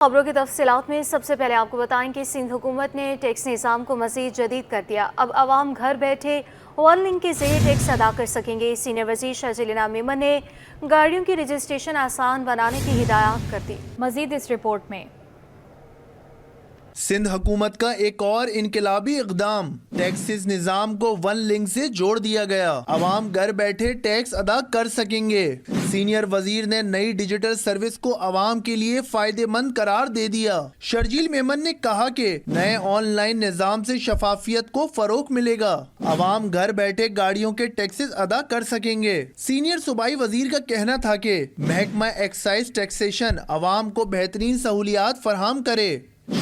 خبروں کی تفصیلات میں سب سے پہلے آپ کو بتائیں کہ سندھ حکومت نے ٹیکس نظام کو مزید جدید کر دیا۔ اب عوام گھر بیٹھے ون لنک کے ذریعے ٹیکس ادا کر سکیں گے۔ سینئر وزیر شرجیل انعام میمن نے گاڑیوں کی رجسٹریشن آسان بنانے کی ہدایات کر دی۔ مزید اس رپورٹ میں سندھ حکومت کا ایک اور انقلابی اقدام، ٹیکسز نظام کو ون لنک سے جوڑ دیا گیا۔ عوام گھر بیٹھے ٹیکس ادا کر سکیں گے۔ سینئر وزیر نے نئی ڈیجیٹل سروس کو عوام کے لیے فائدہ مند قرار دے دیا۔ شرجیل میمن نے کہا کہ نئے آن لائن نظام سے شفافیت کو فروغ ملے گا۔ عوام گھر بیٹھے گاڑیوں کے ٹیکسز ادا کر سکیں گے۔ سینئر صوبائی وزیر کا کہنا تھا کہ محکمہ ایکسائز ٹیکسیشن عوام کو بہترین سہولیات فراہم کرے۔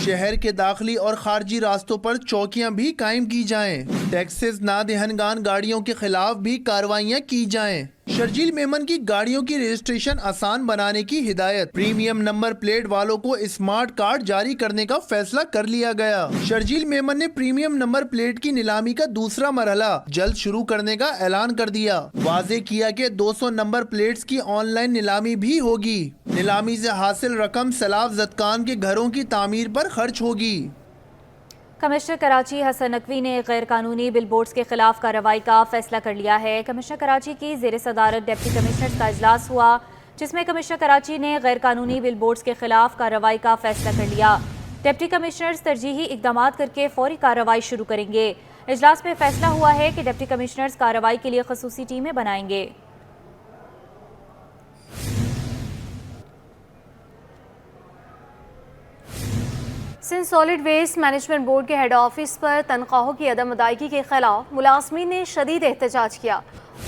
شہر کے داخلی اور خارجی راستوں پر چوکیاں بھی قائم کی جائیں۔ ٹیکسز نہ دہندگان گاڑیوں کے خلاف بھی کارروائیاں کی جائیں۔ شرجیل میمن کی گاڑیوں کی رجسٹریشن آسان بنانے کی ہدایت۔ پریمیم نمبر پلیٹ والوں کو اسمارٹ کارڈ جاری کرنے کا فیصلہ کر لیا گیا۔ شرجیل میمن نے پریمیم نمبر پلیٹ کی نیلامی کا دوسرا مرحلہ جلد شروع کرنے کا اعلان کر دیا۔ واضح کیا کہ 200 نمبر پلیٹس کی آن لائن نیلامی بھی ہوگی۔ نیلامی سے حاصل رقم سیلاب زدگان کے گھروں کی تعمیر پر خرچ ہوگی۔ کمشنر کراچی حسن نقوی نے غیر قانونی بل بورڈز کے خلاف کارروائی کا فیصلہ کر لیا ہے۔ کمشنر کراچی کی زیر صدارت ڈپٹی کمشنرز کا اجلاس ہوا، جس میں کمشنر کراچی نے غیر قانونی بل بورڈز کے خلاف کارروائی کا فیصلہ کر لیا۔ ڈپٹی کمشنرز ترجیحی اقدامات کر کے فوری کارروائی شروع کریں گے۔ اجلاس میں فیصلہ ہوا ہے کہ ڈپٹی کمشنرز کارروائی کے لیے خصوصی ٹیمیں بنائیں گے۔ Sindh solid waste management board head ہیڈ آفس پر تنخواہوں کی عدم ادائیگی کے خلاف ملازمین نے شدید احتجاج کیا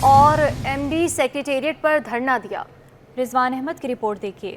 اور ایم ڈی سیکریٹریٹ پر دھرنا دیا۔ رضوان احمد کی رپورٹ دیکھیے۔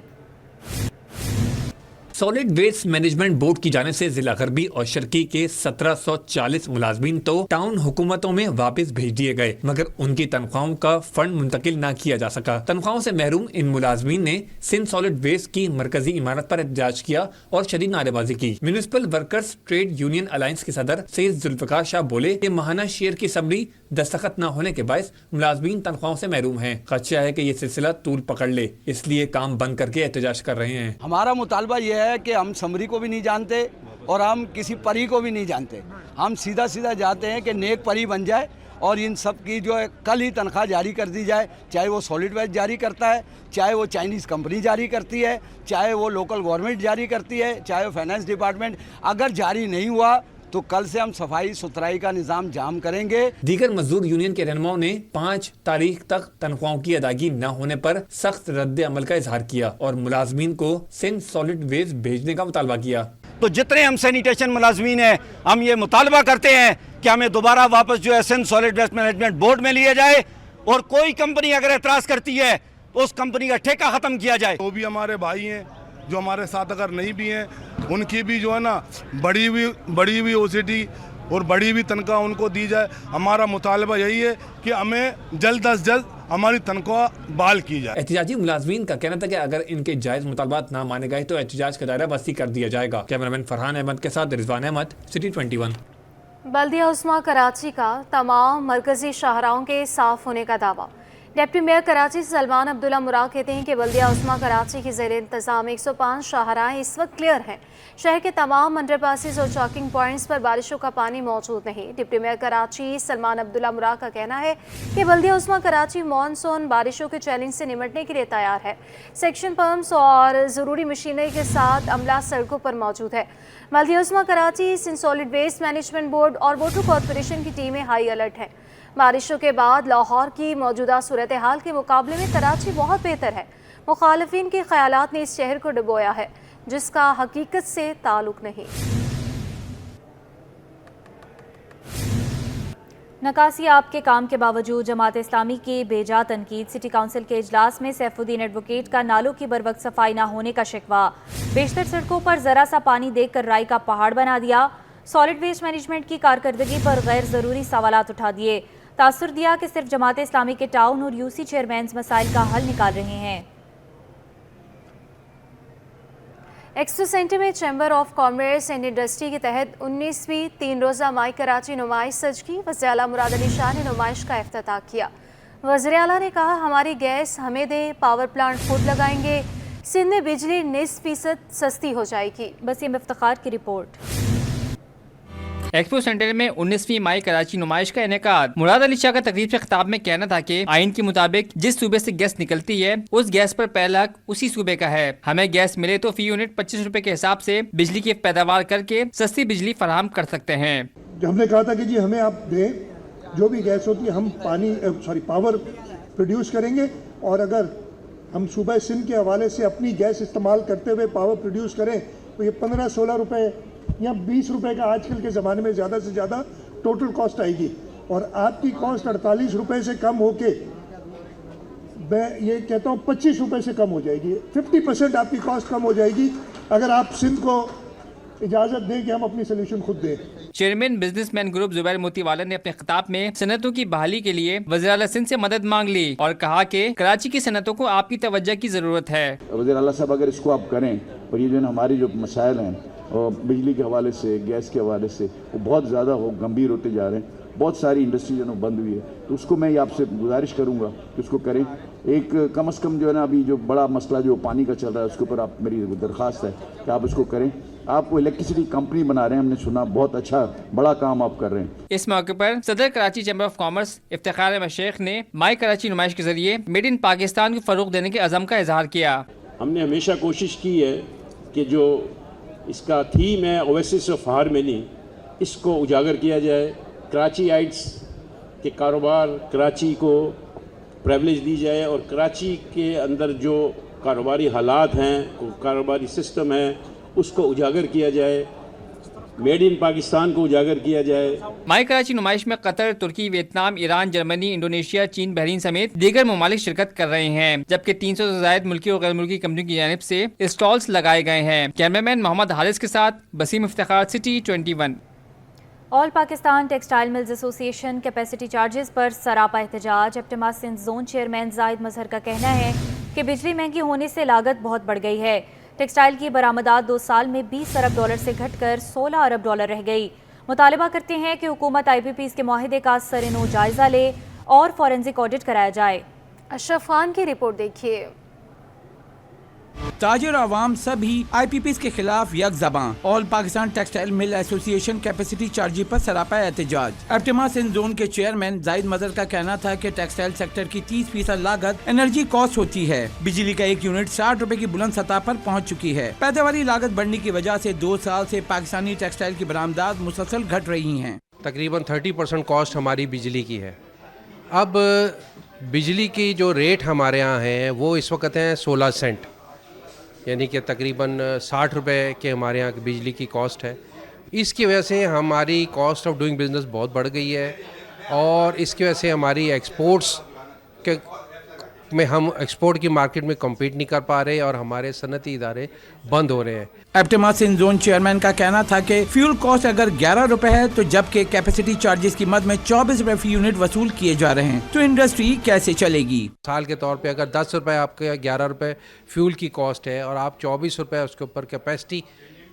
سالڈ ویسٹ مینجمنٹ بورڈ کی جانب سے ضلع غربی اور شرقی کے 1740 ملازمین تو ٹاؤن حکومتوں میں واپس بھیج دیے گئے، مگر ان کی تنخواہوں کا فنڈ منتقل نہ کیا جا سکا۔ تنخواہوں سے محروم ان ملازمین نے سندھ سالڈ ویسٹ کی مرکزی عمارت پر احتجاج کیا اور شدید نعرے بازی کی۔ Municipal workers trade union alliance کے صدر سید ذوالفقار شاہ بولے کہ ماہانہ شیئر کی سمری دستخط نہ ہونے کے باعث ملازمین تنخواہوں سے محروم ہیں۔ خدشہ ہے کہ یہ سلسلہ طول پکڑ لے، اس لیے کام بند کر کے احتجاج کر رہے ہیں۔ ہمارا مطالبہ یہ ہے کہ ہم سمری کو بھی نہیں جانتے اور ہم کسی پری کو بھی نہیں جانتے۔ ہم سیدھا جاتے ہیں کہ نیک پری بن جائے اور ان سب کی جو ہے کل ہی تنخواہ جاری کر دی جائے، چاہے وہ سالڈ ویسٹ جاری کرتا ہے، چاہے وہ چائنیز کمپنی جاری کرتی ہے، چاہے وہ لوکل گورنمنٹ جاری کرتی ہے، چاہے وہ فائنانس ڈپارٹمنٹ۔ اگر جاری نہیں ہوا تو کل سے ہم صفائی ستھرائی کا نظام جام کریں گے۔ دیگر مزدور یونین کے رہنماؤں نے 5 تاریخ تک تنخواہوں کی ادائیگی نہ ہونے پر سخت رد عمل کا اظہار کیا اور ملازمین کو سندھ سالڈ ویسٹ بھیجنے کا مطالبہ کیا۔ تو جتنے ہم سینیٹیشن ملازمین ہیں، ہم یہ مطالبہ کرتے ہیں کہ ہمیں دوبارہ واپس جو ہے Sindh solid waste management board میں لیا جائے، اور کوئی کمپنی اگر اعتراض کرتی ہے تو اس کمپنی کا ٹھیکہ ختم کیا جائے۔ وہ بھی ہمارے بھائی ہیں جو ہمارے ساتھ اگر نہیں بھی ہیں، ان کی بھی جو ہے نا بڑی ہوئی اوسیٹی اور بڑی ہوئی تنخواہ ان کو دی جائے۔ ہمارا مطالبہ یہی ہے کہ ہمیں جلد از جلد ہماری تنخواہ بحال کی جائے۔ احتجاجی ملازمین کا کہنا تھا کہ اگر ان کے جائز مطالبات نہ مانے گئے تو احتجاج کا دائرہ وسیع کر دیا جائے گا۔ کیمرامین فرحان احمد کے ساتھ رضوان احمد، سٹی 21۔ بلدیہ عظمیٰ کراچی کا تمام مرکزی شاہراہوں کے صاف ہونے کا دعویٰ۔ ڈپٹی میئر کراچی سلمان عبداللہ مراد کہتے ہیں کہ بلدیہ عظمیٰ کراچی کی زیر انتظام 105 شاہراہیں اس وقت کلیئر ہیں۔ شہر کے تمام انڈر پاسز اور چاکنگ پوائنٹس پر بارشوں کا پانی موجود نہیں۔ ڈپٹی میئر کراچی سلمان عبداللہ مراد کا کہنا ہے کہ بلدیہ عظمیٰ کراچی مانسون بارشوں کے چیلنج سے نمٹنے کے لیے تیار ہے۔ سیکشن پمپس اور ضروری مشینری کے ساتھ عملہ سڑکوں پر موجود ہے۔ بلدیہ عظمیٰ Karachi Sindh solid waste management board اور واٹر کارپوریشن کی ٹیمیں ہائی الرٹ ہیں۔ بارشوں کے بعد لاہور کی موجودہ صورتحال کے مقابلے میں کراچی بہت بہتر ہے۔ مخالفین کے خیالات نے اس شہر کو ڈبویا ہے، جس کا حقیقت سے تعلق نہیں۔ نکاسی آپ کے کام کے باوجود جماعت اسلامی کی بے جا تنقید۔ سٹی کونسل کے اجلاس میں سیف الدین ایڈوکیٹ کا نالوں کی بروقت صفائی نہ ہونے کا شکوہ۔ بیشتر سڑکوں پر ذرا سا پانی دیکھ کر رائی کا پہاڑ بنا دیا۔ سالڈ ویسٹ مینجمنٹ کی کارکردگی پر غیر ضروری سوالات اٹھا دیے۔ تاثر دیا کہ صرف جماعت اسلامی کے ٹاؤن اور یو سی چیئرمینز مسائل کا حل نکال رہے ہیں۔ ایکسپو سینٹر میں chamber of commerce and industry کے تحت 19ویں 3 روزہ مائی کراچی نمائش سج کی۔ وزیر اعلیٰ مراد علی شاہ نے نمائش کا افتتاح کیا۔ وزیر اعلیٰ نے کہا، ہماری گیس ہمیں دیں، پاور پلانٹ خود لگائیں گے، सिंध में बिजली 19% सस्ती हो जाएगी। बसीम इफ्तिखार की रिपोर्ट। एक्सपो सेंटर में 19वीं माई कराची नुमाइश का इनेकाद। मुराद अली शाह का तकरीब से खिताब में कहना था कि आइन के मुताबिक जिस सूबे से गैस निकलती है उस गैस पर पहला हक उसी सूबे का है। हमें गैस मिले तो फी यूनिट 25 रुपए के हिसाब से बिजली की पैदावार करके सस्ती बिजली फराहम कर सकते हैं। हमने कहा था कि जी हमें आप दें, जो भी गैस होती है हम पावर प्रोड्यूस करेंगे, और अगर हम सूबा सिंध के हवाले से अपनी गैस इस्तेमाल करते हुए पावर प्रोड्यूस करें तो ये 15-16 रुपये या 20 रुपये का आजकल के ज़माने में ज़्यादा से ज़्यादा टोटल कॉस्ट आएगी, और आपकी कॉस्ट 48 रुपये से कम होके मैं ये कहता हूँ 25 रुपये से कम हो जाएगी। 50% आपकी कॉस्ट कम हो जाएगी अगर आप सिंध को इजाज़त दें कि हम अपनी सोल्यूशन खुद दें। Chairman businessman group Zubair Motiwala ने अपने खिताब में सनतों की बहाली के लिए वज़ीर आला सिंध से मदद मांग ली और कहा कि कराची की सनतों को आपकी तवज्जो की ज़रूरत है। वज़ीर आला साहब अगर इसको आप करें, और ये जो हमारी जो मसाइल हैं और बिजली के हवाले से, गैस के हवाले से, वो बहुत ज़्यादा गंभीर होते जा रहे हैं। बहुत सारी इंडस्ट्री जो बंद हुई है, तो उसको मैं आपसे गुजारिश करूंगा कि उसको करें। एक कम से कम जो है ना, अभी जो बड़ा मसला जो पानी का चल रहा है उसके ऊपर आप, मेरी दरख्वास्त है कि आप उसको करें। आप वो इलेक्ट्रिसिटी कंपनी बना रहे हैं, हमने सुना, बहुत अच्छा बड़ा काम आप कर रहे हैं। इस मौके पर सदर Karachi chamber of commerce Iftikhar Ahmed Shaikh ने माई कराची नुमाइश के जरिए मेड इन पाकिस्तान को फ़रोग़ देने के अज़म का इजहार किया। हमने हमेशा कोशिश की है कि जो इसका थीम है ओएसिस ऑफ हार्मनी, इसको उजागर किया जाए। कराचीइट्स के कारोबार, कराची को प्रिविलेज दी जाए, और कराची के अंदर जो कारोबारी हालात हैं, कारोबारी सिस्टम है, उसको उजागर किया जाए। मेड इन पाकिस्तान को उजागर किया जाए। माई कराची नुमाइश में कतर, तुर्की, वियतनाम, ईरान, जर्मनी, इंडोनेशिया, चीन, बहरीन समेत दीगर ममालिक शिरकत कर रहे हैं, जबकि 300 से ज्यादा मुल्की और गैर मुल्की कंपनियों की जानिब से स्टॉल्स लगाए गए हैं। कैमरामैन मोहम्मद हारिस के साथ Basim Iftikhar, city 21। All Pakistan textile mills association capacity charges पर सरापा एहतजाज। एप्टिमा सिंध जोन चेयरमैन जाहिद मजहर का कहना है कि बिजली महंगी होने से लागत बहुत बढ़ गई है। टेक्सटाइल की बरामदात 2 साल में 20 अरब डॉलर से घटकर 16 अरब डॉलर रह गई। मुतालबा करते हैं कि हुकूमत IPPs के मुआहदे का सर-ए-नौ जायजा ले और फॉरेंसिक ऑडिट कराया जाए। अशरफ खान की रिपोर्ट देखिए। ताजिर आवाम सभी IPPs के खिलाफ यक ज़बां। All Pakistan textile mill association capacity charges पर सरापा एहतजाज। एप्टिमा सिंध जोन के चेयरमैन जाहिद मजहर का कहना था कि टेक्सटाइल सेक्टर की 30% लागत एनर्जी कॉस्ट होती है। बिजली का 1 यूनिट 60 रुपए की बुलंद सतह पर पहुंच चुकी है। पैदावारी लागत बढ़ने की वजह से 2 साल से पाकिस्तानी टेक्सटाइल की बरामदात मुसलसल घट रही हैं। तकरीबन 30% कॉस्ट हमारी बिजली की है। अब बिजली की जो रेट हमारे यहाँ है वो इस वक्त हैं 16 सेंट, यानी कि तकरीबन 60 रुपए के हमारे यहाँ की बिजली की कॉस्ट है। इसकी वजह से हमारी कॉस्ट ऑफ डूइंग बिज़नेस बहुत बढ़ गई है, और इसकी वजह से हमारी एक्सपोर्ट्स के में हम एक्सपोर्ट की मार्केट में कम्पीट नहीं कर पा रहे, और हमारे सनती इदारे बंद हो रहे हैं। एप्टिमा सिंध जोन चेयरमैन का कहना था कि फ्यूल कॉस्ट अगर 11 रुपए है तो जबकि कैपेसिटी चार्जेस की मद में 24 रुपए फी यूनिट वसूल किए जा रहे हैं, तो इंडस्ट्री कैसे चलेगी। साल के तौर पे अगर 10 रुपए आपके 11 रुपए फ्यूल की कॉस्ट है, और आप 24 रुपए उसके ऊपर कैपेसिटी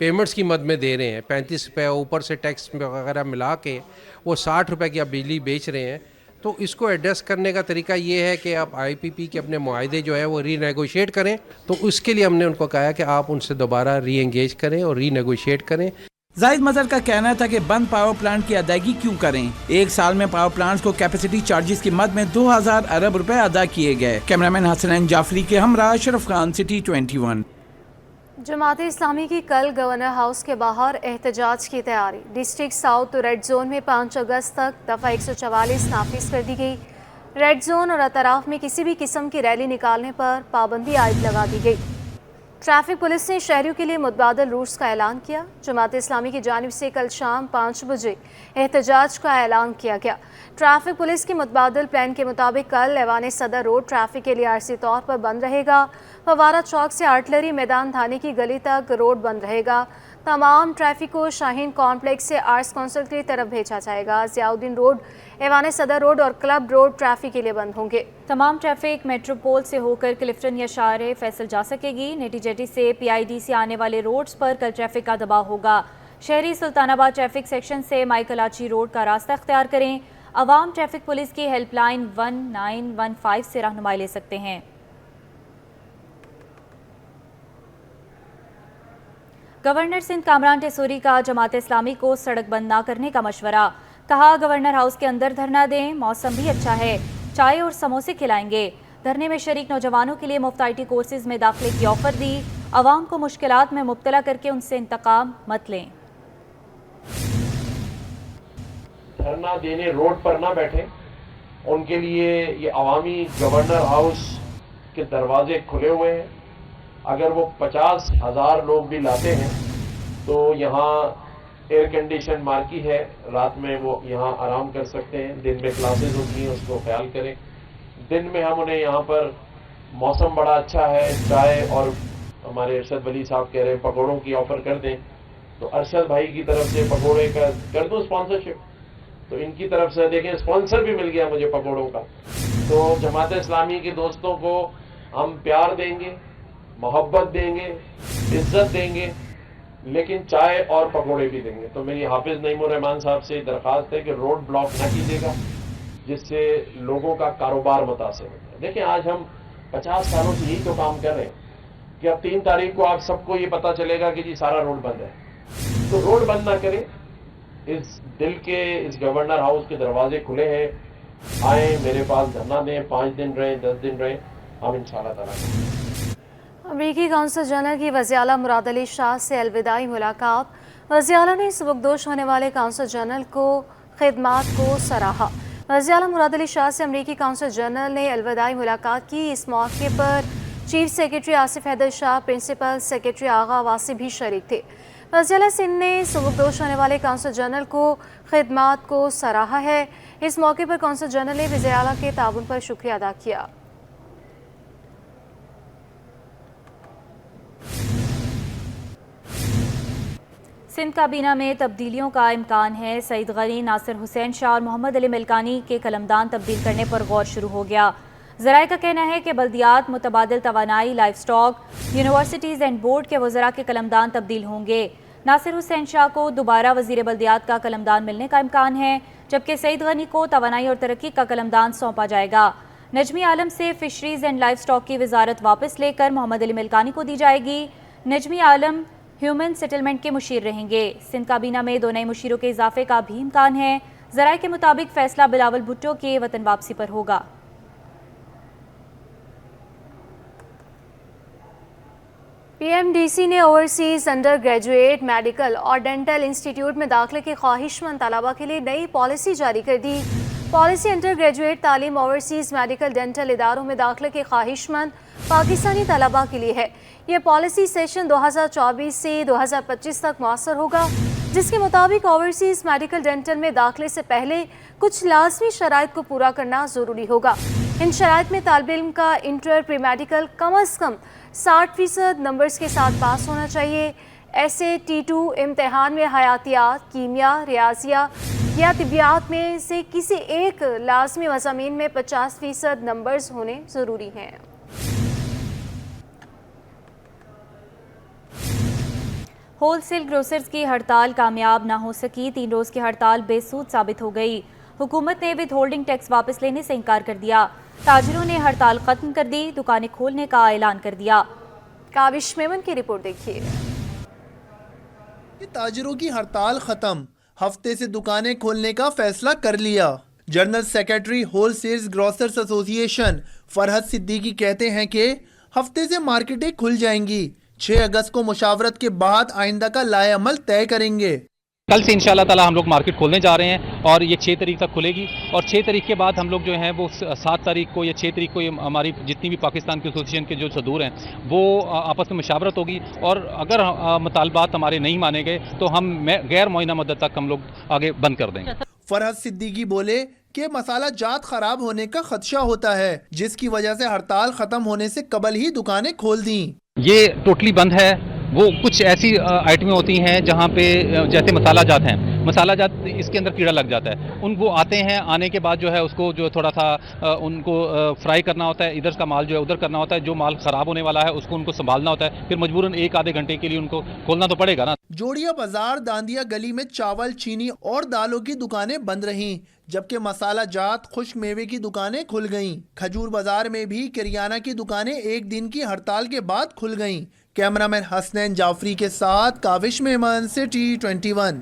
पेमेंट्स की मद में दे रहे हैं, 35 रुपये ऊपर से टैक्स वगैरह मिला के वो 60 रुपये की आप बिजली बेच रहे हैं, तो इसको एडजस्ट करने का तरीका ये है कि आप IPP के अपने मुआहदे जो है वो रीनेगोशिएट करें। तो उसके लिए हमने उनको कहा कि आप उनसे दोबारा री एंगेज करें और रीनेगोशिएट करें। जाहिद मजहर का कहना था कि बंद पावर प्लांट की अदायगी क्यों करें। 1 साल में पावर प्लांट्स को कैपेसिटी चार्जेस की मद में 2000 अरब रुपए अदा किए गए। कैमरामैन हसनैन जाफरी के हमरा अशरफ खान, सिटी 21। जमात इस्लामी की कल गवर्नर हाउस के बाहर एहतजाज की तैयारी। डिस्ट्रिक्ट साउथ रेड जोन में 5 अगस्त तक दफ़ा 144 नाफिज कर दी गई। रेड जोन और अतराफ में किसी भी किस्म की रैली निकालने पर पाबंदी आयद लगा दी गई। ट्रैफिक पुलिस ने शहरियों के लिए मुतबादल रूट्स का ऐलान किया। जमात इस्लामी की जानिब से कल शाम 5 बजे एहतजाज का ऐलान किया गया। ट्रैफिक पुलिस के मुतबादल प्लान के मुताबिक कल ऐवान सदर रोड ट्रैफिक के लिए आरसी तौर पर बंद रहेगा। फवारा चौक से आर्टलरी मैदान थाने की गली तक रोड बंद रहेगा। तमाम ट्रैफिक को शाहीन कॉम्प्लेक्स से आर्ट्स काउंसिल की तरफ भेजा जाएगा। ज़ियाउद्दीन रोड, ऐवान सदर रोड और क्लब रोड ट्रैफिक के लिए बंद होंगे। तमाम ट्रैफिक मेट्रोपोल से होकर क्लिफ्टन या शारे फैसल जा सकेगी। नेटी जेटी से PID से आने वाले रोड्स पर कल ट्रैफिक का दबाव होगा। शहरी सुल्तानाबाद ट्रैफिक सेक्शन से माई कलाची रोड का रास्ता अख्तियार करें। अवाम ट्रैफिक पुलिस की हेल्पलाइन 1915 से रहनुमाई ले सकते हैं। गवर्नर सिंध कामरान टेसोरी का जमात इस्लामी को सड़क बंद ना करने का मशवरा। कहा गवर्नर हाउस के अंदर धरना दें, मौसम भी अच्छा है, चाय और समोसे खिलाएंगे। धरने में शरीक नौजवानों के लिए मुफ्त IT कोर्सेज में दाखिले की ऑफर दी। अवाम को मुश्किलात में मुब्तला करके उनसे इंतकाम मत लें। धरना देने रोड पर ना बैठे, उनके लिए ये अवामी गवर्नर हाउस के दरवाजे खुले हुए हैं। अगर वो 50,000 लोग भी लाते हैं तो यहाँ एयर कंडीशन मार्की है, रात में वो यहाँ आराम कर सकते हैं। दिन में क्लासेस होती हैं, उसको ख्याल करें। दिन में हम उन्हें यहाँ पर, मौसम बड़ा अच्छा है, चाय और हमारे अरशद वली साहब कह रहे हैं पकौड़ों की ऑफ़र कर दें, तो अरशद भाई की तरफ से पकौड़े का कर दो स्पॉन्सरशिप। तो इनकी तरफ से देखें स्पॉन्सर भी मिल गया मुझे पकौड़ों का। तो जमात इस्लामी के दोस्तों को हम प्यार देंगे, मोहब्बत देंगे, इज्जत देंगे, लेकिन चाय और पकौड़े भी देंगे। तो मेरी हाफिज़ नईमुर रहमान साहब से दरख्वास्त है कि रोड ब्लॉक ना कीजिएगा, जिससे लोगों का कारोबार मुतासिर होता है। देखिए आज हम 50 सालों से यही तो काम कर रहे हैं कि अब 3 तारीख को आप सबको ये पता चलेगा कि जी सारा रोड बंद है। तो रोड बंद ना करें, इस दिल के इस गवर्नर हाउस के दरवाजे खुले हैं, आए मेरे पास धरना दें, 5 दिन रहें, 10 दिन रहें, हम इंशाअल्लाह ताला। अमरीकी कौंसल जनरल की वज़ीर-ए-आला मुराद अली शाह से अलविदाई मुलाकात। वज़ीर-ए-आला ने सबकदोश होने वाले कौंसल जनरल को खिदमात को सराहा। वज़ीर-ए-आला मुराद अली शाह से अमरीकी कौंसल जनरल ने अलविदाई मुलाकात की। इस मौके पर chief secretary Asif Haider Shah, principal secretary Agha Wasi भी शरीक थे। वज़ीर-ए-आला सिंध ने सबकदोश होने वाले कौंसल जनरल को खिदमात को सराहा है। इस मौके पर कौंसल जनरल ने वज़ीर-ए-आला के ताउन पर शुक्रिया अदा किया। सिंध काबीना में तब्दीलियों का इम्कान है। सईद गनी, नासिर हुसैन शाह और मोहम्मद अली मिल्कानी के कलमदान तब्दील करने पर गौर शुरू हो गया। ज़राए का कहना है कि बल्दियात, मुतबादिल तवानाई, life stock, universities and board के वज़रा के कलमदान तब्दील होंगे। नासिर हुसैन शाह को दोबारा वज़ीर बल्दियात का कलमदान मिलने का इम्कान है, जबकि सईद गनी को तवानाई और तरक्की का कलमदान सौंपा जाएगा। नजमी आलम से फिशरीज़ एंड लाइफ स्टॉक की वजारत वापस लेकर मोहम्मद अली मिल्कानी को दी जाएगी। नजमी आलम ह्यूमन सेटलमेंट के मुशीर रहेंगे। सिंध काबीना में 2 नए मुशीरों के इजाफे का भी इम्कान है। ज़राए के मुताबिक फैसला बिलावल भुट्टो के वतन वापसी पर होगा। PMDC ने ओवरसीज अंडर ग्रेजुएट मेडिकल और डेंटल इंस्टीट्यूट में दाखिले के ख्वाहिशमंद तलबा के लिए नई पॉलिसी जारी कर दी। पॉलिसी अंडर ग्रेजुएट तालीम ओवरसीज मेडिकल डेंटल इदारों में दाखिले के ख्वाहिशमंद पाकिस्तानी तलबा के लिए है। यह पॉलिसी सेशन 2024 से 2025 तक मौसर होगा, जिसके मुताबिक ओवरसीज मेडिकल डेंटल में दाखिले से पहले कुछ लाजमी शराइत को पूरा करना ज़रूरी होगा। इन शराइत में तालिब इल्म का इंटर प्री मेडिकल कम अज़ कम 60% नंबर्स के साथ पास होना चाहिए। SAT-2 इम्तहान में हयातियात, कीमिया, रियाजिया या तिबियात में से किसी एक लाजमी मज़ामीन में 50% नंबर्स होने ज़रूरी हैं। होलसेल ग्रोसर्स की हड़ताल कामयाब ना हो सकी। 3 रोज़ की हड़ताल बेसूद साबित हो गई। हुकूमत ने विद होल्डिंग टैक्स वापस लेने से इनकार कर दिया। ताजिरों ने हड़ताल खत्म कर दी, दुकानें खोलने का ऐलान कर दिया। काविश मेमन की रिपोर्ट देखिए। ताजिरों की हड़ताल खत्म, हफ्ते से दुकानें खोलने का फैसला कर लिया। General secretary wholesales grocers association Farhad Siddiqui कहते हैं कि हफ्ते से मार्केटें खुल जाएंगी। 6 अगस्त को मुशावरत के बाद आइंदा का लाएअमल तय करेंगे। कल से इंशाल्लाह ताला हम लोग मार्केट खोलने जा रहे हैं और ये 6 तारीख तक खुलेगी और 6 तारीख के बाद हम लोग जो हैं वो 7 तारीख को या 6 तारीख को ये हमारी जितनी भी पाकिस्तान के एसोसिएशन के जो सदूर हैं वो आपस में मुशावरत होगी और अगर मुतालबात हमारे नहीं माने गए तो हम गैर मुअय्यना मुद्दत तक हम लोग आगे बंद कर देंगे। फरहद सिद्दीकी बोले कि मसाला जात खराब होने का खदशा होता है, जिसकी वजह से हड़ताल खत्म होने से कबल ही दुकानें खोल दी। ये टोटली बंद है। वो कुछ ऐसी आइटमें होती हैं जहाँ पे जैसे मसाला जात हैं, मसाला जात इसके अंदर कीड़ा लग जाता है, वो आते हैं, आने के बाद जो है उसको जो थोड़ा सा उनको फ्राई करना होता है, इधर का माल जो है उधर करना होता है, जो माल ख़राब होने वाला है उसको उनको संभालना होता है, फिर मजबूरन 1-आधे घंटे के लिए उनको खोलना तो पड़ेगा ना। जोड़िया बाजार दांदिया गली में चावल, चीनी और दालों की दुकानें बंद रहीं, जबकि मसाला जात, खुश्क मेवे की दुकानें खुल गईं। खजूर बाजार में भी किरियाना की दुकानें 1 दिन की हड़ताल के बाद खुल गईं, कैमरामैन हसनैन जाफरी के साथ काविश मेमन सिटी 21।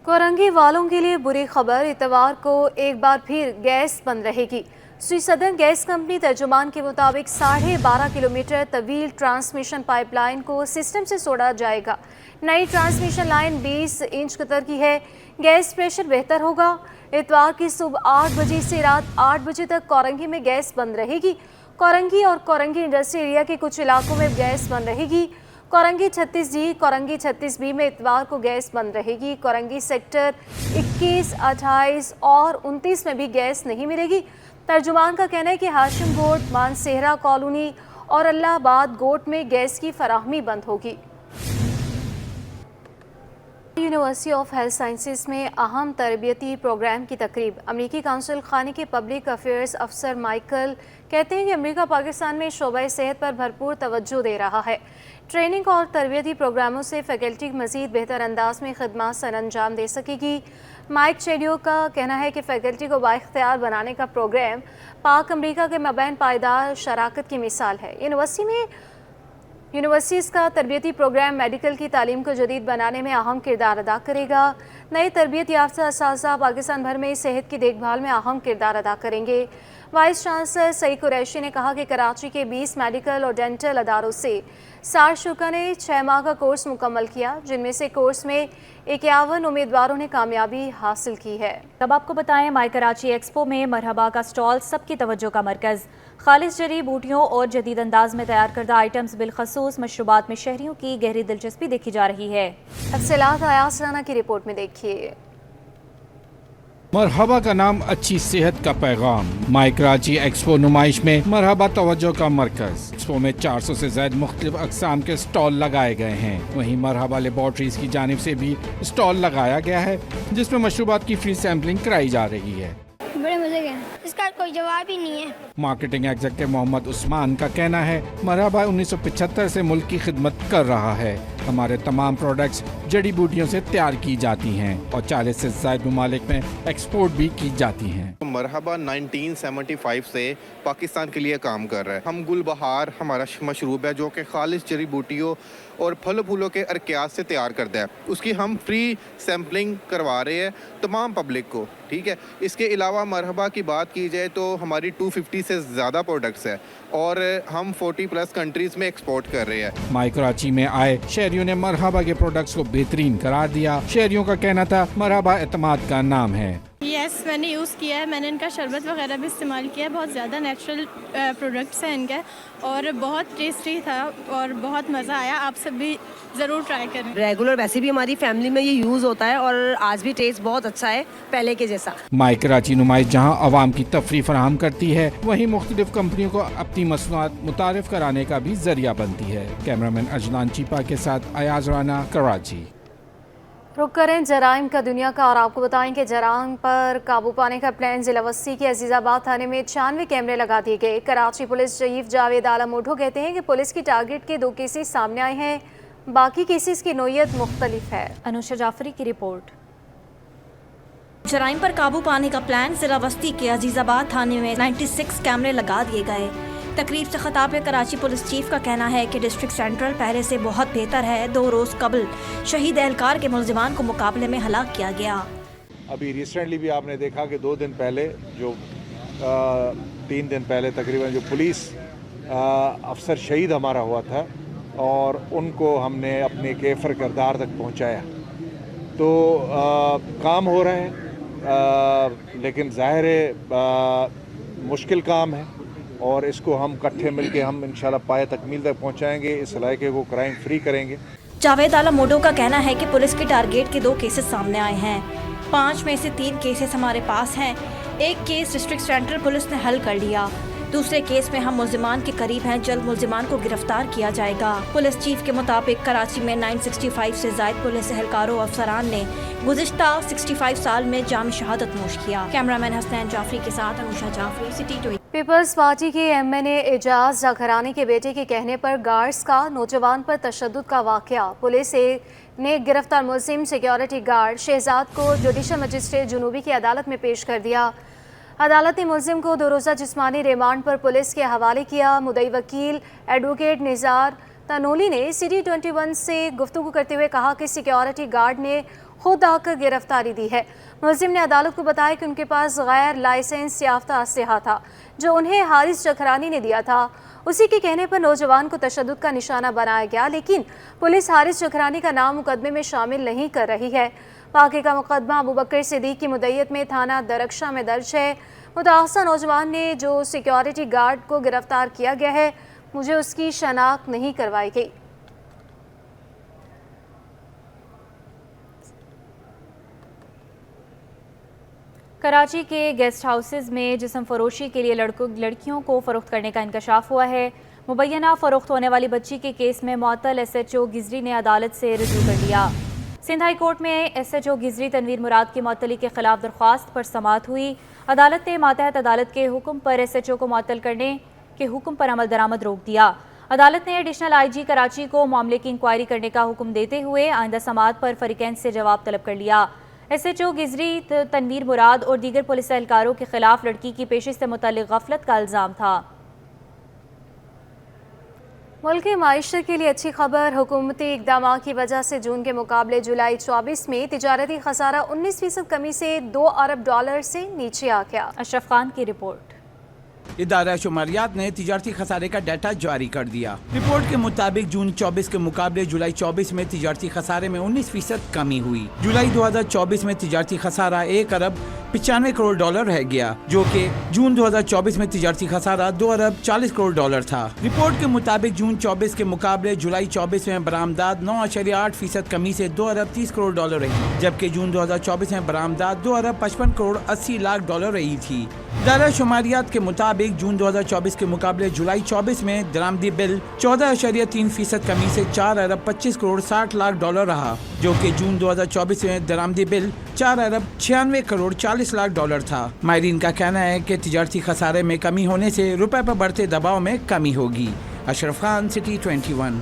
कोरंगी वालों के लिए बुरी खबर, इतवार को एक बार फिर गैस बंद रहेगी। श्री सदन गैस कंपनी तर्जुमान के मुताबिक 12.5 किलोमीटर तवील ट्रांसमिशन पाइपलाइन को सिस्टम से छोड़ा जाएगा। नई ट्रांसमिशन लाइन 20 इंच कतर की है। गैस प्रेशर बेहतर होगा। इतवार की सुबह 8 बजे से रात 8 बजे तक कोरंगी में गैस बंद रहेगी। कोरंगी और कोरंगी इंडस्ट्री एरिया के कुछ इलाकों में गैस बंद रहेगी। कोरंगी 36D, कोरंगी 36B में इतवार को गैस बंद रहेगी। कोरंगी सेक्टर 21, 28 और 29 में भी गैस नहीं मिलेगी। तर्जुमान का कहना है कि हाशिम गोट, मानसेहरा कॉलोनी और अल्लाहबाद गोट में गैस की फराहमी बंद होगी। यूनिवर्सिटी ऑफ हेल्थ साइंसेस में अहम तरबियती प्रोग्राम की तकरीब। अमरीकी काउंसिल खाने के पब्लिक अफेयर्स अफसर माइकल कहते हैं कि अमरीका पाकिस्तान में शोबा सेहत पर भरपूर तवज्जो दे रहा है। ट्रेनिंग और तरबियती प्रोग्रामों से फैकल्टी मज़ीद बेहतर अंदाज में खिदमत सर अंजाम दे सकेगी। माइक चेडियो का कहना है कि फैकल्टी को बाइख्तियार बनाने का प्रोग्राम पाक अमरीका के मबैन पायदार शराकत की मिसाल है। यूनिवर्सिटीज़ का तरबियती प्रोग्राम मेडिकल की तालीम को जदीद बनाने में अहम किरदार अदा करेगा। नए तरबियत याफ्ता असातिज़ा पाकिस्तान भर में सेहत की देखभाल में अहम किरदार अदा करेंगे। वाइस चांसलर सईद कुरैशी ने कहा कि कराची के 20 मेडिकल और डेंटल अदारों से 60 शुरा ने 6 माह का कोर्स मुकम्मल किया, जिनमें से कोर्स में 51 उम्मीदवारों ने कामयाबी हासिल की है। तब आपको बताएं, माई कराची एक्सपो में मरहबा का स्टॉल सबकी तवज्जो का मरकज़। खालिस जड़ी बूटियों और जदीद अंदाज में तैयार करदा आइटम्स बिलखसूस मशरूबात में शहरियों की गहरी दिलचस्पी देखी जा रही है। तफसीलात अयाज राना की रिपोर्ट में देखिए। मरहबा का नाम अच्छी सेहत का पैगाम। माई कराची एक्सपो नुमाइश में मरहबा तवज्जो का मरकज। एक्सपो में 400 से ज्यादा मुख्तलिफ अक़साम के स्टॉल लगाए गए हैं। वहीं मरहबा लेबॉर्ट्रीज की जानिब से भी स्टॉल लगाया गया है, जिसमें मशरूबात की फ्री सैम्पलिंग कराई जा रही है। बड़े मजे के, इसका कोई जवाब ही नहीं है। मार्केटिंग एग्जीक्यूटिव मोहम्मद उस्मान का कहना है, मरहबा 1975 से मुल्क की खिदमत कर रहा है। हमारे तमाम प्रोडक्ट्स जड़ी बूटियों से तैयार की जाती हैं और 40 से ज्यादा ममालिक में एक्सपोर्ट भी की जाती हैं। मरहबा 1975 से पाकिस्तान के लिए काम कर रहा है। हम गुलबहार हमारा मशरूब है जो कि खालिस जड़ी बूटियों और फलों फूलों के अरकियात से तैयार करता है। उसकी हम फ्री सैम्पलिंग करवा रहे हैं तमाम पब्लिक को, ठीक है। इसके अलावा मरहबा की बात की जाए तो हमारी 250 से ज़्यादा प्रोडक्ट्स है और हम 40+ कंट्रीज़ में एक्सपोर्ट कर रहे हैं। माई कराची में आए शहरियों ने मरहबा के प्रोडक्ट्स को बेहतरीन करार दिया। शहरियों का कहना था, मरहबा एतमाद का नाम है। यस, मैंने यूज़ किया है। मैंने इनका शरबत वगैरह भी इस्तेमाल किया है। बहुत ज़्यादा नेचुरल प्रोडक्ट्स हैं इनके और बहुत टेस्टी था और बहुत मज़ा आया। आप सब भी ज़रूर ट्राई करें। रेगुलर वैसे भी हमारी फैमिली में ये यूज़ होता है और आज भी टेस्ट बहुत अच्छा है, पहले के जैसा। माई कराची नुमाइश जहां अवाम की तफरी फराहम करती है, वहीं मुख्तलिफ कंपनियों को अपनी मसनूआत मुतारिफ कराने का भी जरिया बनती है। कैमरामैन अजलान चीपा के साथ अयाज राना, कराची। रुक करें जराइम का दुनिया का और आपको बताएं कि जराइम पर काबू पाने का प्लान जिला वस्ती के अजीज़ाबाद थाने में 96 कैमरे लगा दिए गए। कराची पुलिस चीफ जावेद आलम ओढो कहते हैं कि पुलिस की टारगेट के 2 केसेस सामने आए हैं, बाकी केसेस की नोयत मुख्तलिफ है। अनुषा जाफरी की रिपोर्ट। जराइम पर काबू पाने का प्लान जिला वस्ती के अजीज़ाबाद थाने में 96 कैमरे लगा दिए गए। तकरीब से खिताब में कराची पुलिस चीफ का कहना है कि डिस्ट्रिक्ट सेंट्रल पहले से बहुत बेहतर है। 2 रोज़ कबल शहीद एहलकार के मुलजिमान को मुकाबले में हलाक किया गया। अभी रिसेंटली भी आपने देखा कि 2 दिन पहले जो 3 दिन पहले तकरीबन जो पुलिस अफसर शहीद हमारा हुआ था और उनको हमने अपने केफर किरदार तक पहुंचाया। तो काम हो रहे हैं, लेकिन ज़ाहिर है मुश्किल काम है और इसको हम इकट्ठे मिलके हम इंशाल्लाह पाए तकमील तक पहुंचाएंगे। इस इलाके को क्राइम फ्री करेंगे। जावेद आलम ओढो का कहना है कि पुलिस की टारगेट के 2 केसेस सामने आए हैं। 5 में से 3 केसेस हमारे पास हैं। एक केस डिस्ट्रिक्ट सेंट्रल पुलिस ने हल कर लिया। दूसरे केस में हम मुलजिमान के करीब हैं। जल्द मुलजिमान को गिरफ्तार किया जाएगा। पुलिस चीफ के मुताबिक कराची में 965 से ज्यादा पुलिस एहलकारों अफसरान ने गुज़िश्ता 65 साल में जाम शहादत नोश किया। कैमरामैन हसनैन जाफरी के साथ अनुषा जाफरी, सिटी 2। पीपल्स पार्टी के MNA एजाज जाघरानी के बेटे के कहने पर गार्ड्स का नौजवान पर तशद्दुद का वाक़या। पुलिस ने गिरफ्तार मुलजिम सिक्योरिटी गार्ड शहजाद को जुडिशल मजिस्ट्रेट जुनूबी की अदालत में पेश कर दिया। अदालत ने मुलजिम को 2 रोज़ा जिस्मानी रिमांड पर पुलिस के हवाले किया। मुद्दई वकील एडवोकेट निज़ार तनोली ने सिटी 21 से गुफ्तगू करते हुए कहा कि सिक्योरिटी गार्ड ने खुद आकर गिरफ्तारी दी है। मुलजिम ने अदालत को बताया कि उनके पास गैर लाइसेंस याफ्ता असलहा था जो उन्हें हारिस चखरानी ने दिया था। उसी के कहने पर नौजवान को तशद्दुद का निशाना बनाया गया, लेकिन पुलिस हारिस चखरानी का नाम मुकदमे में शामिल नहीं कर रही है। वाक़े का मुकदमा अबू बकर सिद्दीक की मुद्दईयत में थाना दरख्शा में दर्ज है। मुताहस्सा नौजवान ने जो सिक्योरिटी गार्ड को गिरफ्तार किया गया है, मुझे उसकी शनाख्त नहीं करवाई गई। कराची के गेस्ट हाउसेज में जिस्म फरोशी के लिए लड़कियों को फ़रोख्त करने का इंकशाफ हुआ है। मुबैना फ़रोख्त होने वाली बच्ची के केस में मुअत्तल SHO गिजरी ने अदालत से रुजू कर लिया। सिंध हाई कोर्ट में SHO गिजरी तनवीर मुराद की मुअत्तली के खिलाफ दरख्वास्त पर समाअत हुई। अदालत ने मातहत अदालत के हुक्म पर SHO को मुअत्तल करने के हुक्म पर अमल दरामद रोक दिया। अदालत ने एडिशनल IG कराची को मामले की इंक्वायरी करने का हुक्म देते हुए आइंदा समाअत पर फरीकैन से जवाब तलब कर लिया। SHO गिजरी तनवीर मुराद और दीगर पुलिस एहलकारों के खिलाफ लड़की की पेशिश से मुताल्लिक गफलत का इल्ज़ाम था। मुल्क की माइशत के लिए अच्छी खबर, हुकूमती इक़दाम की वजह से जून के मुकाबले जुलाई 24 में तिजारती खसारा 19% कमी से $2 अरब से नीचे आ गया। अशरफ खान की रिपोर्ट। इदारा शुमारियात ने तिजारती खसारे का डाटा जारी कर दिया। रिपोर्ट के मुताबिक जून 24 के मुकाबले जुलाई 24 में तिजारती खसारे में 19% कमी हुई। जुलाई 2024 में तिजारती खसारा $1 अरब 95 करोड़ रह गया, जो कि जून 2024 में तिजारती खसारा $2 अरब 40 करोड़ था। रिपोर्ट के मुताबिक जून 24 के मुकाबले जुलाई 24 में बरामदात 9.8% कमी से $2 अरब 30 करोड़ रही, जबकि जून 2024 में बरामदात $2 अरब 55 करोड़ 80 लाख रही थी। इदारा शुमारियात के मुताबिक जून 2024 के मुकाबले जुलाई 24 में दरामदी बिल 14.3% कमी से $4 अरब 25 करोड़ 60 लाख रहा, जो कि जून 2024 में दरामदी बिल $4 अरब 96 करोड़ 40 लाख था। माहिरीन का कहना है कि तिजारती खसारे में कमी होने से रुपए पर बढ़ते दबाव में कमी होगी। अशरफ खान, सिटी 21।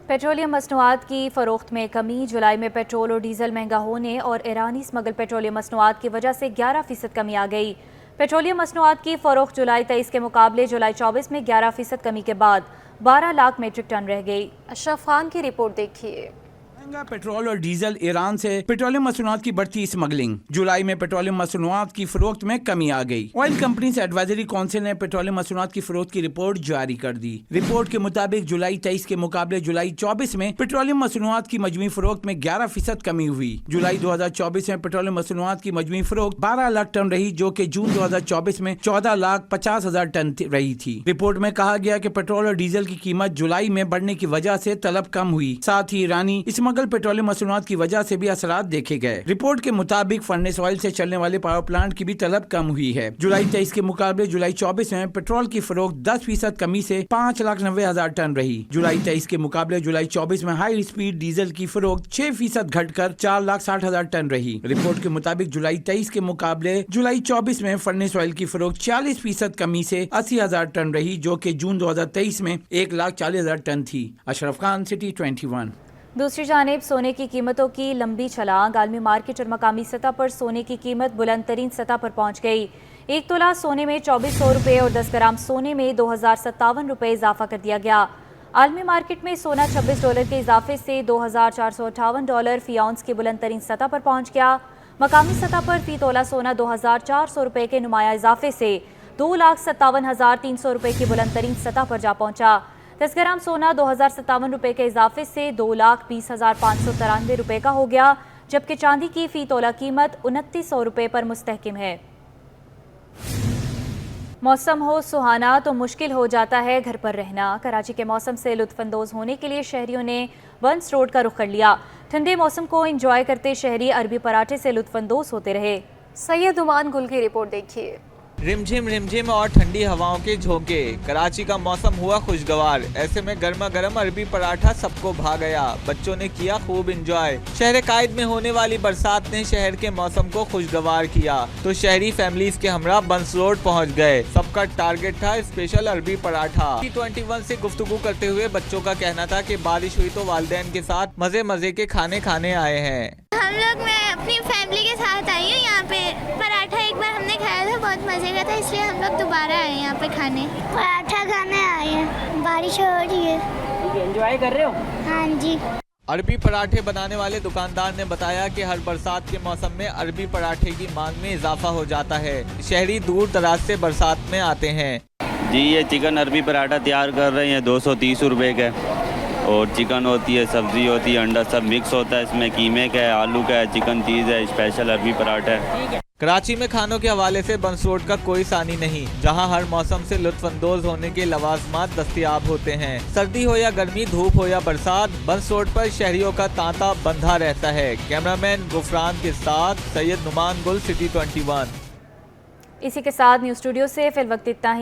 पेट्रोलियम मसनूआत की फ़रोख्त में कमी। जुलाई में पेट्रोल और डीजल महंगा होने और ईरानी स्मगल पेट्रोलियम मसनूआत की वजह से 11% कमी आ गई। पेट्रोलियम मसनूआत की फ़रोख्त जुलाई 23 के मुकाबले जुलाई 24 में 11% कमी के बाद 12 लाख मीट्रिक टन रह गई। अशरफ खान की रिपोर्ट देखिए। महंगा पेट्रोल और डीजल, ईरान से पेट्रोलियम मसनूआत की बढ़ती स्मगलिंग। जुलाई में पेट्रोलियम मसनूआत की फरोख्त में कमी आ गई। ऑयल कंपनीज एडवाइजरी काउंसिल ने पेट्रोलियम मसनूआत की फरोख्त की रिपोर्ट जारी कर दी। रिपोर्ट के मुताबिक जुलाई 23 के मुकाबले जुलाई 24 में पेट्रोलियम मसनूआत की मजमूई फरोख्त में 11% कमी हुई। जुलाई 2024 में पेट्रोलियम मसनूआत की मजमूई फरोख्त 12 लाख टन रही, जो कि जून 2024 में 14,50,000 टन रही थी। रिपोर्ट में कहा गया कि पेट्रोल और डीजल की कीमत जुलाई में बढ़ने की वजह से तलब कम हुई, साथ ही ईरानी स्मगल पेट्रोलियम मसनूआत की वजह से भी असरात देखे गए। रिपोर्ट के मुताबिक फर्नेस ऑयल से चलने वाले पावर प्लांट की भी तलब कम हुई है। जुलाई 23 के मुकाबले जुलाई 24 में पेट्रोल की फरोख्त 10% कमी से 5,90,000 टन रही। जुलाई 23 के मुकाबले जुलाई 24 में हाई स्पीड डीजल की फरोख्त 6% घटकर 4,60,000 टन रही। रिपोर्ट के मुताबिक जुलाई 23 के मुकाबले जुलाई 24 में फर्नेस ऑयल की फरोख्त 40% कमी से 80,000 टन रही, जो कि जून 2023 में 1,40,000 टन थी। अशरफ खान, सिटी 21। दूसरी जानिब सोने की कीमतों की लंबी छलांग। आलमी मार्केट और मकामी सतह पर सोने की कीमत बुलंद तरीन सतह पर पहुंच गई। 1 तोला सोने में 2400 रुपये और 10 ग्राम सोने में 2,057 रुपये इजाफा कर दिया गया। आलमी मार्केट में सोना $26 के इजाफे से $2,458 फी आउंस की बुलंद तरीन सतह पर पहुंच गया। मकामी सतह पर फी तोला सोना 2,400 रुपये के नुमाया इजाफे से 2,57,300 रुपये की बुलंद तरीन सतह पर जा पहुंचा। 10 ग्राम सोना 2,057 रुपये के इजाफे से 2,20,593 रुपये का हो गया, जबकि चांदी की फी तोला कीमत 2,900 रुपये पर मुस्तहकिम है। मौसम हो सुहाना तो मुश्किल हो जाता है घर पर रहना। कराची के मौसम से लुत्फानंदोज होने के लिए शहरियों ने वंस रोड का रुख कर लिया। ठंडे मौसम को एंजॉय करते शहरी अरबी पराठे से लुत्फानंदोज होते रहे। सैयद उमान गुल की रिपोर्ट देखिए। रिमझिम और ठंडी हवाओं के झोंके, कराची का मौसम हुआ खुशगवार। ऐसे में गर्मा गर्म अरबी पराठा सबको भा गया। बच्चों ने किया खूब इंजॉय। शहर कायद में होने वाली बरसात ने शहर के मौसम को खुशगवार किया, तो शहरी फैमिलीज के हमरा बंस रोड पहुंच गए। सबका टारगेट था स्पेशल अरबी पराठा। T21 से गुफ्तगू करते हुए बच्चों का कहना था कि बारिश हुई तो वालिदैन के साथ मजे मजे के खाने खाने आए हैं। हम लोग मैं अपनी फैमिली के साथ आई हूँ यहाँ पे। पराठा एक बार हमने खाया था, बहुत मजे का था, इसलिए हम लोग दोबारा आए यहाँ पे खाने। पराठा खाने आए हैं। बारिश हो रही है, एंजॉय कर रहे हो? हाँ जी। अरबी पराठे बनाने वाले दुकानदार ने बताया कि हर बरसात के मौसम में अरबी पराठे की मांग में इजाफा हो जाता है। शहरी दूर दराज से बरसात में आते हैं। जी ये चिकन अरबी पराठा तैयार कर रहे हैं 230 रुपए का, और चिकन होती है, सब्जी होती है, अंडा सब मिक्स होता है इसमें, कीमे का है, आलू का है, चिकन चीज़ है, स्पेशल अरबी पराठा है। कराची में खानों के हवाले से बंस रोड का कोई सानी नहीं, जहां हर मौसम से लुत्फ अंदोज होने के लवाजमात दस्तयाब होते हैं। सर्दी हो या गर्मी, धूप हो या बरसात, बंस रोड पर शहरियों का तांता बंधा रहता है। कैमरामैन गुफरान के साथ सैयद नुमान गुल, सिटी 21। इसी के साथ न्यूज़ स्टूडियो से फिर वक्त इतना ही।